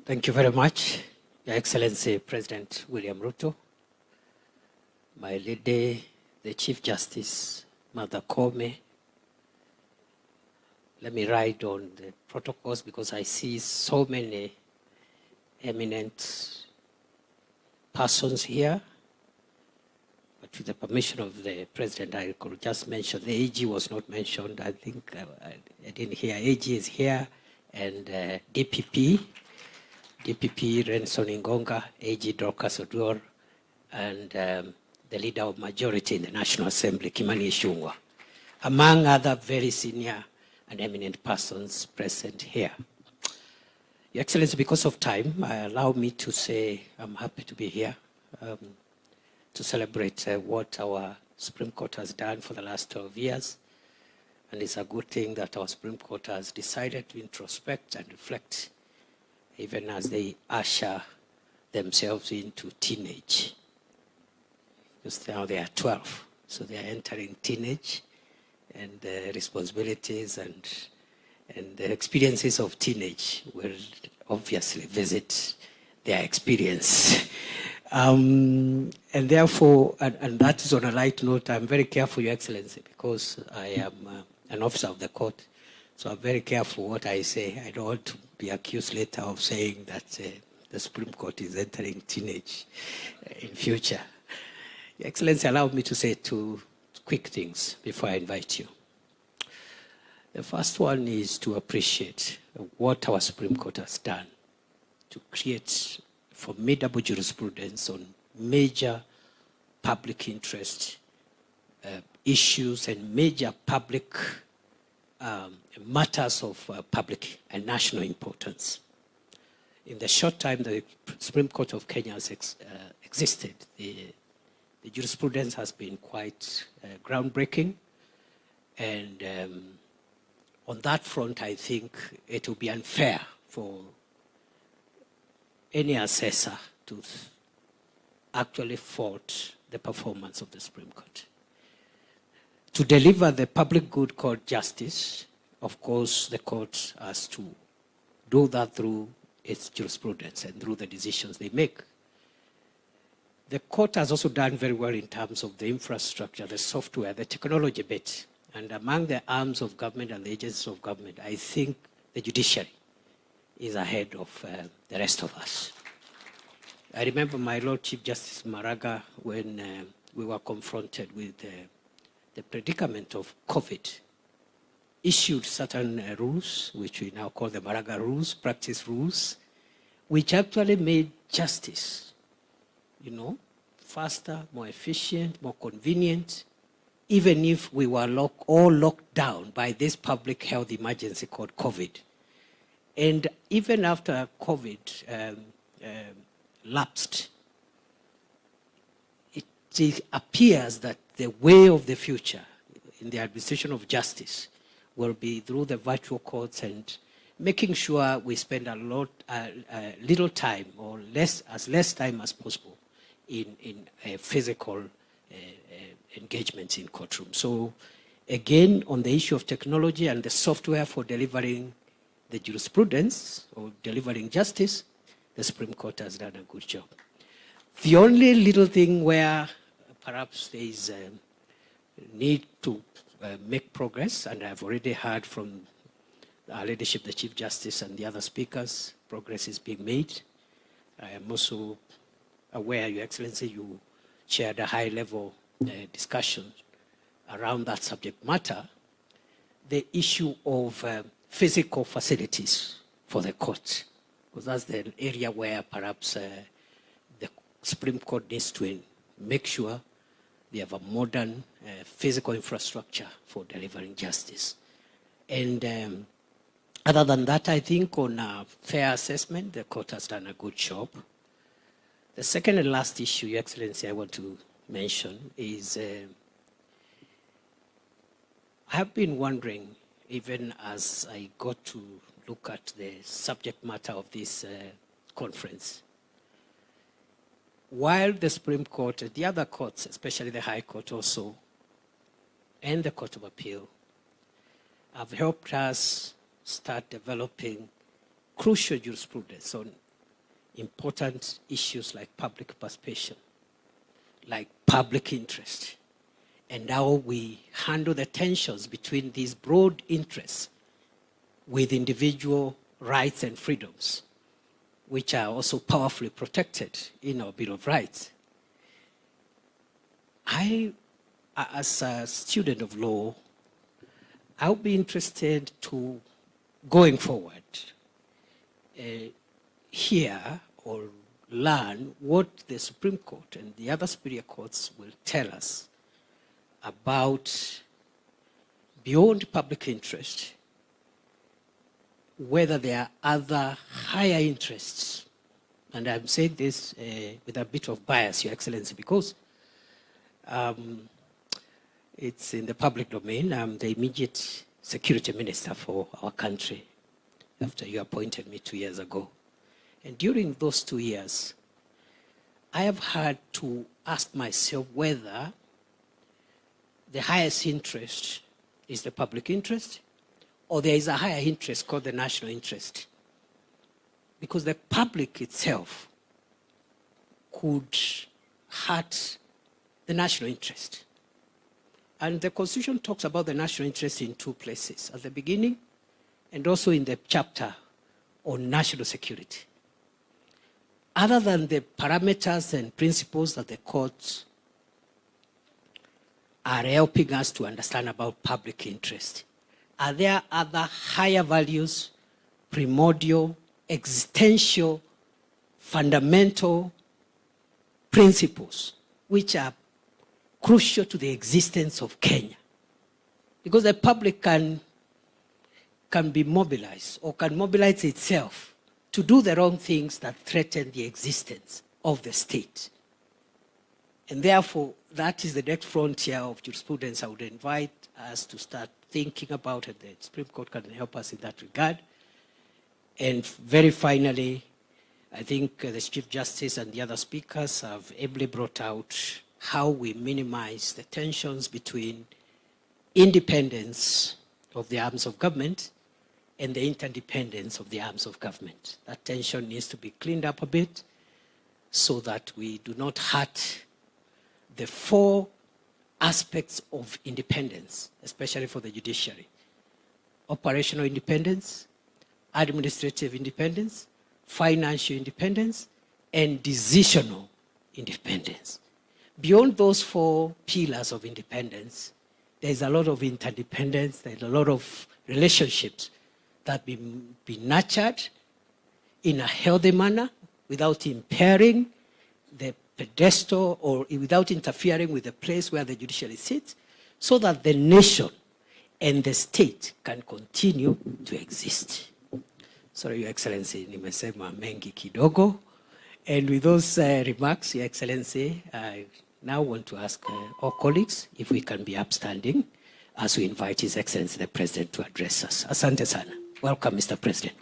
Thank you very much, Your Excellency President William Ruto, my lady, the Chief Justice, Mother Kome. Let me ride on the protocols because I see so many eminent persons here. But with the permission of the President, I could just mention, the AG was not mentioned. I think I didn't hear. AG is here, and DPP Renson Ingonga, AG Dorcas Oduor, and the leader of majority in the National Assembly, Kimani Ichung'wah, among other very senior and eminent persons present here. Your Excellency, because of time, allow me to say I'm happy to be here to celebrate what our Supreme Court has done for the last 12 years. And it's a good thing that our Supreme Court has decided to introspect and reflect even as they usher themselves into teenage. Because now they are 12, so they are entering teenage, and the responsibilities and the experiences of teenage will obviously visit their experience. And therefore, and that is on a light note, I'm very careful, Your Excellency, because I am an officer of the court, so I'm very careful what I say. I don't want to be accused later of saying that the Supreme Court is entering teenage in future. Your Excellency, allow me to say two quick things before I invite you. The first one is to appreciate what our Supreme Court has done to create formidable jurisprudence on major public interest issues and major public matters of public and national importance. In the short time the Supreme Court of Kenya has existed, the jurisprudence has been quite groundbreaking, and on that front, I think it will be unfair for any assessor to actually fault the performance of the Supreme Court. To deliver the public good called justice, of course, the court has to do that through its jurisprudence and through the decisions they make. The court has also done very well in terms of the infrastructure, the software, the technology bit. And among the arms of government and the agencies of government, I think the judiciary is ahead of the rest of us. I remember my Lord Chief Justice Maraga when we were confronted with the predicament of COVID, issued certain rules, which we now call the Maraga rules, practice rules, which actually made justice, faster, more efficient, more convenient, even if we were all locked down by this public health emergency called COVID. And even after COVID lapsed, it appears that the way of the future in the administration of justice will be through the virtual courts and making sure we spend little time or as less time as possible in physical engagements in courtrooms. So again, on the issue of technology and the software for delivering the jurisprudence or delivering justice, the Supreme Court has done a good job. The only little thing where perhaps there is a need to make progress, and I've already heard from our leadership, the Chief Justice and the other speakers, progress is being made. I am also aware, Your Excellency, you chaired a high-level discussion around that subject matter, the issue of physical facilities for the court, because that's the area where perhaps the Supreme Court needs to make sure they have a modern physical infrastructure for delivering justice. And other than that, I think on a fair assessment, the court has done a good job. The second and last issue, Your Excellency, I want to mention is I have been wondering, even as I got to look at the subject matter of this conference, while the Supreme Court, the other courts, especially the High Court also, and the Court of Appeal, have helped us start developing crucial jurisprudence on important issues like public participation, like public interest, and how we handle the tensions between these broad interests with individual rights and freedoms, which are also powerfully protected in our Bill of Rights. As a student of law, I'll be interested to, going forward, hear or learn what the Supreme Court and the other superior courts will tell us about, beyond public interest, whether there are other higher interests. And I'm saying this with a bit of bias, Your Excellency, because it's in the public domain. I'm the immediate security minister for our country after you appointed me 2 years ago. And during those 2 years, I have had to ask myself whether the highest interest is the public interest, or there is a higher interest called the national interest. Because the public itself could hurt the national interest. And the Constitution talks about the national interest in two places, at the beginning and also in the chapter on national security. Other than the parameters and principles that the courts are helping us to understand about public interest, are there other higher values, primordial, existential, fundamental principles which are crucial to the existence of Kenya? Because the public can be mobilized or can mobilize itself to do the wrong things that threaten the existence of the state. And therefore, that is the next frontier of jurisprudence I would invite us to start thinking about, and the Supreme Court can help us in that regard. And very finally, I think the Chief Justice and the other speakers have ably brought out how we minimize the tensions between independence of the arms of government and the interdependence of the arms of government. That tension needs to be cleaned up a bit so that we do not hurt the four aspects of independence, especially for the judiciary: operational independence, administrative independence, financial independence, and decisional independence. Beyond those four pillars of independence, there's a lot of interdependence, there's a lot of relationships that be nurtured in a healthy manner without impairing the pedestal or without interfering with the place where the judiciary sits, so that the nation and the state can continue to exist. Sorry, Your Excellency, nimesema mengi kidogo. And with those remarks, Your Excellency, I now want to ask all colleagues if we can be upstanding as we invite His Excellency the President to address us. Asante sana. Welcome, Mr. President.